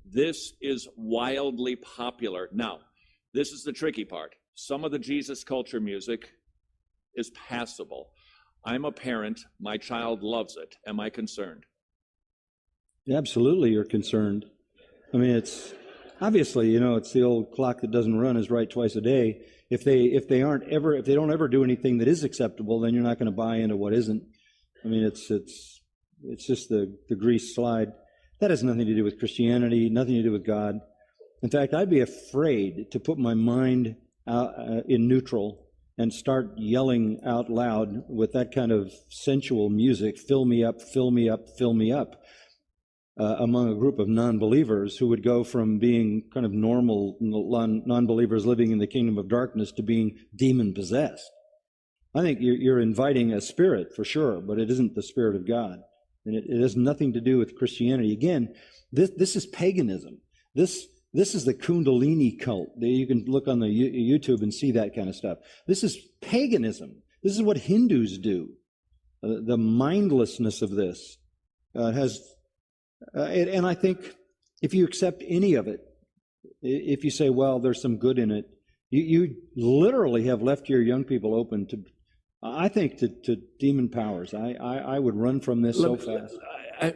This is wildly popular. Now, this is the tricky part. some of the Jesus culture music is passable. I'm a parent. My child loves it. Am I concerned? Absolutely, you're concerned. I mean, it's obviously, it's the old clock that doesn't run is right twice a day. If they don't ever do anything that is acceptable, then you're not going to buy into what isn't. I mean, it's just the grease slide. That has nothing to do with Christianity, nothing to do with God. In fact, I'd be afraid to put my mind out, in neutral and start yelling out loud with that kind of sensual music, fill me up, fill me up, fill me up, among a group of non-believers who would go from being kind of normal non-believers living in the kingdom of darkness to being demon-possessed. I think you're inviting a spirit for sure, but it isn't the Spirit of God. And it has nothing to do with Christianity. Again, this is paganism. This is the Kundalini cult. You can look on the YouTube and see that kind of stuff. This is paganism. This is what Hindus do. The mindlessness of this and I think if you accept any of it, if you say, well, there's some good in it, you literally have left your young people open to, I think, to demon powers. I would run from this so fast.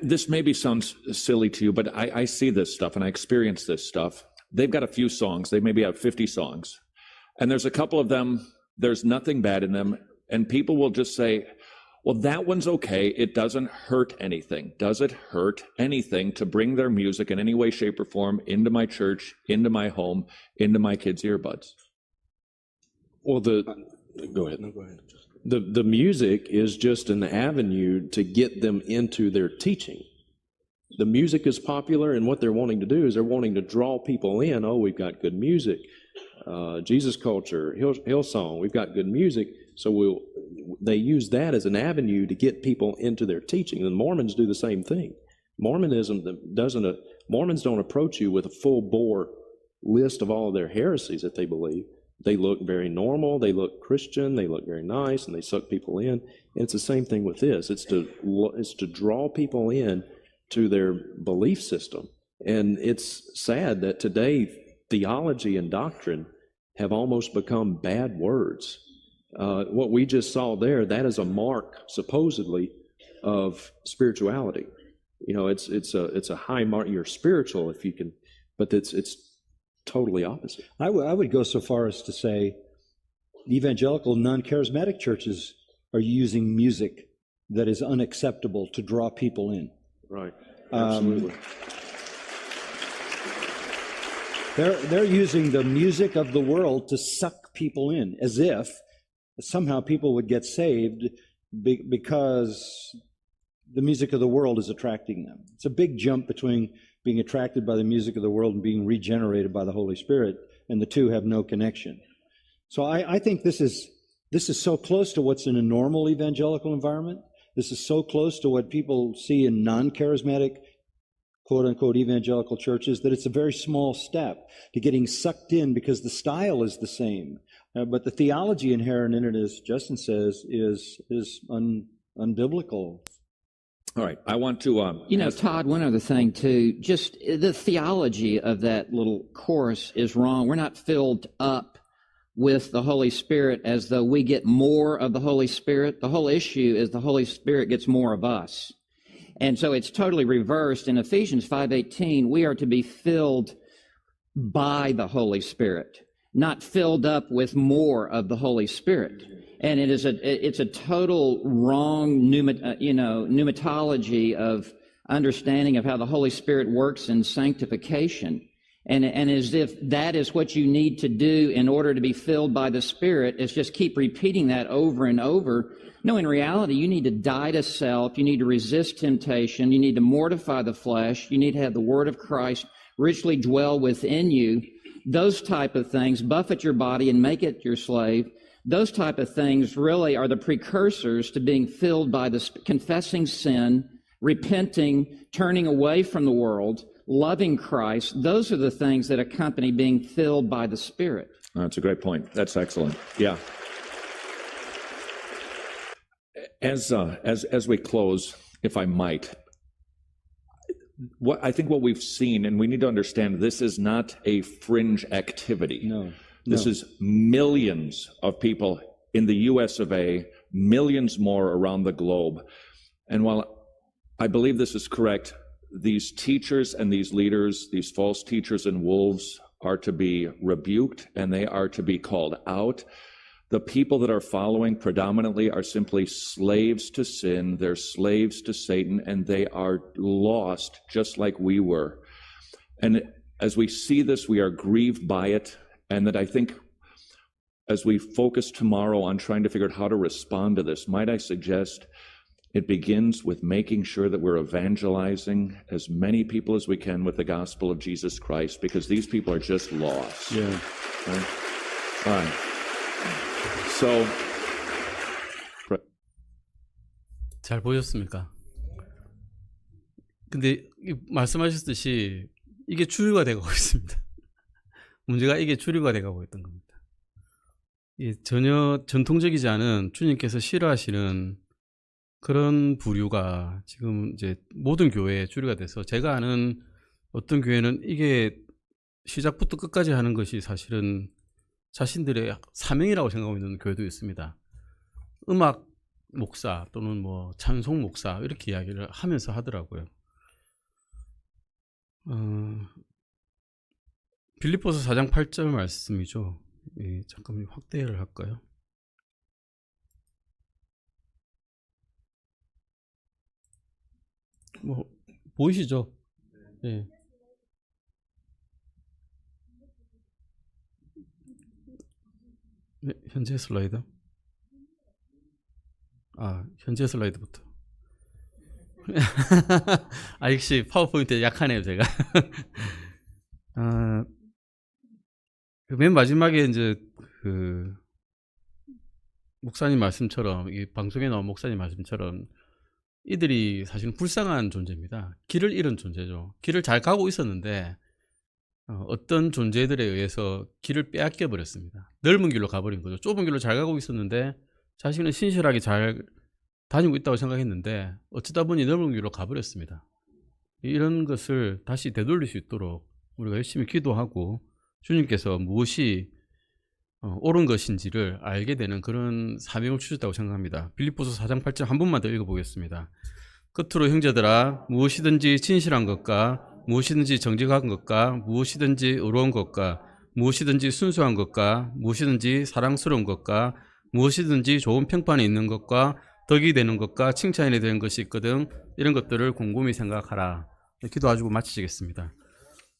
This maybe sounds silly to you, but I see this stuff and I experience this stuff. They've got a few songs. They maybe have 50 songs. And there's a couple of them, there's nothing bad in them. And people will just say, well, that one's okay. It doesn't hurt anything. Does it hurt anything to bring their music in any way, shape, or form into my church, into my home, into my kids' earbuds? Well, go ahead. No, go ahead. The music is just an avenue to get them into their teaching. The music is popular, and what they're wanting to do is they're wanting to draw people in. Oh, we've got good music. Jesus culture, Hillsong, we've got good music. So they use that as an avenue to get people into their teaching. And Mormons do the same thing. Mormons don't approach you with a full bore list of all of their heresies that they believe. They look very normal, they look Christian, they look very nice, and they suck people in. And it's the same thing with this. It's to draw people in to their belief system. And it's sad that today theology and doctrine have almost become bad words. What we just saw there, that is a mark, supposedly, of spirituality. It's a high mark. You're spiritual if you can, but it's totally opposite. I would go so far as to say evangelical non-charismatic churches are using music that is unacceptable to draw people in. Right. Absolutely. They're using the music of the world to suck people in, as if somehow people would get saved because the music of the world is attracting them. It's a big jump between being attracted by the music of the world and being regenerated by the Holy Spirit, and the two have no connection. So I think this is so close to what's in a normal evangelical environment. This is so close to what people see in non-charismatic, quote-unquote, evangelical churches, that it's a very small step to getting sucked in because the style is the same. But the theology inherent in it, as Justin says, is unbiblical. All right, I want to... Todd, one other thing, too. Just the theology of that little chorus is wrong. We're not filled up with the Holy Spirit as though we get more of the Holy Spirit. The whole issue is the Holy Spirit gets more of us. And so it's totally reversed. In Ephesians 5:18, we are to be filled by the Holy Spirit, not filled up with more of the Holy Spirit. And it's a total wrong pneumatology of understanding of how the Holy Spirit works in sanctification. And as if that is what you need to do in order to be filled by the Spirit, is just keep repeating that over and over. No, in reality, you need to die to self. You need to resist temptation. You need to mortify the flesh. You need to have the Word of Christ richly dwell within you. Those type of things, buffet your body and make it your slave. Those type of things really are the precursors to being filled by the confessing sin, repenting, turning away from the world, loving Christ. Those are the things that accompany being filled by the Spirit. That's a great point. That's excellent. Yeah. As we close, if I might, I think what we've seen, and we need to understand, this is not a fringe activity. No. This No. is millions of people in the US of A, millions more around the globe. And while I believe this is correct, these teachers and these leaders, these false teachers and wolves, are to be rebuked and they are to be called out. The people that are following predominantly are simply slaves to sin. They're slaves to Satan, and they are lost just like we were. And as we see this, we are grieved by it. And that I think as we focus tomorrow on trying to figure out how to respond to this, might I suggest it begins with making sure that we're evangelizing as many people as we can with the gospel of Jesus Christ, because these people are just lost. Yeah. Right? All right. So, 잘 보셨습니까? 근데 말씀하셨듯이 이게 주류가 되고 있습니다. 문제가 이게 주류가 되고 있던 겁니다. 전혀 전통적이지 않은 주님께서 싫어하시는 그런 부류가 지금 이제 모든 교회의 주류가 돼서, 제가 아는 어떤 교회는 이게 시작부터 끝까지 하는 것이 사실은 자신들의 사명이라고 생각하고 있는 교회도 있습니다. 음악 목사 또는 뭐 찬송 목사 이렇게 이야기를 하면서 하더라고요. 빌립보서 4장 8절 말씀이죠. 잠깐 확대를 할까요? 뭐 보이시죠? 예. 네, 현재 슬라이드. 현재 슬라이드부터. 역시 파워포인트 약하네요, 제가. 맨 마지막에 이제 그 목사님 말씀처럼, 이 방송에 나온 목사님 말씀처럼 이들이 사실은 불쌍한 존재입니다. 길을 잃은 존재죠. 길을 잘 가고 있었는데 어떤 존재들에 의해서 길을 빼앗겨 버렸습니다. 넓은 길로 가버린 거죠. 좁은 길로 잘 가고 있었는데 자신은 신실하게 잘 다니고 있다고 생각했는데 어쩌다 보니 넓은 길로 가버렸습니다. 이런 것을 다시 되돌릴 수 있도록 우리가 열심히 기도하고 주님께서 무엇이 옳은 것인지를 알게 되는 그런 사명을 주셨다고 생각합니다. 빌립보서 4장 8절 한 번만 더 읽어보겠습니다. 끝으로 형제들아, 무엇이든지 진실한 것과 무엇이든지 정직한 것과 무엇이든지 의로운 것과 무엇이든지 순수한 것과 무엇이든지 사랑스러운 것과 무엇이든지 좋은 평판이 있는 것과 덕이 되는 것과 칭찬이 되는 것이 있거든 이런 것들을 곰곰이 생각하라. 기도하시고 마치겠습니다.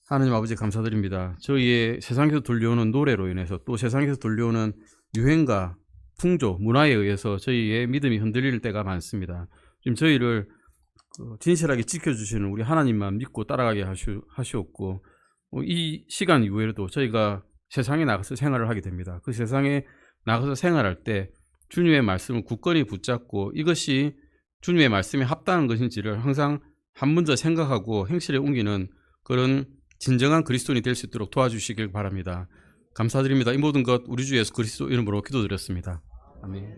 하나님 아버지 감사드립니다. 저희의 세상에서 들려오는 노래로 인해서 또 세상에서 들려오는 유행과 풍조, 문화에 의해서 저희의 믿음이 흔들릴 때가 많습니다. 지금 저희를 진실하게 지켜주시는 우리 하나님만 믿고 따라가게 하시옵고 이 시간 이후에도 저희가 세상에 나가서 생활을 하게 됩니다. 그 세상에 나가서 생활할 때 주님의 말씀을 굳건히 붙잡고 이것이 주님의 말씀에 합당한 것인지를 항상 한 번 더 생각하고 행실에 옮기는 그런 진정한 그리스도인이 될 수 있도록 도와주시길 바랍니다. 감사드립니다. 이 모든 것 우리 주 예수 그리스도 이름으로 기도드렸습니다. 아멘.